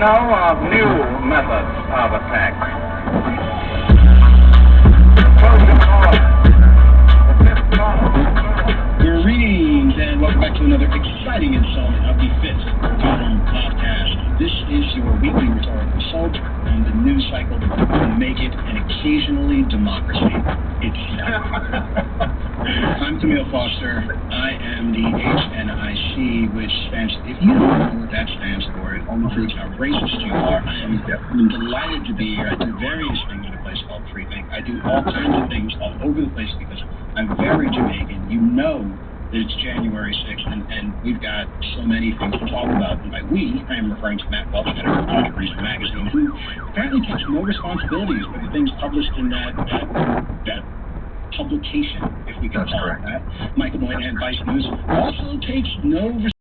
know of new methods of attack. Greetings and welcome back to another exciting installment of the Fifth Column Podcast. This is your weekly rhetorical assault on the news cycle to make it an occasionally democracy itself. I'm Camille Foster. I am the HNIC, which stands, if you don't know what that stands for, it only proves how racist you are. I am delighted to be here. I do various things in a place called Free Think. I do all kinds of things all over the place because I'm very Jamaican. You know that it's January 6th, and we've got so many things to talk about. And by we, I am referring to Matt Welch, editor of Project Reason magazine, who apparently takes no responsibilities for the things published in that publication, if we can call it that. Michael Moynihan, Vice News, also takes no responsibility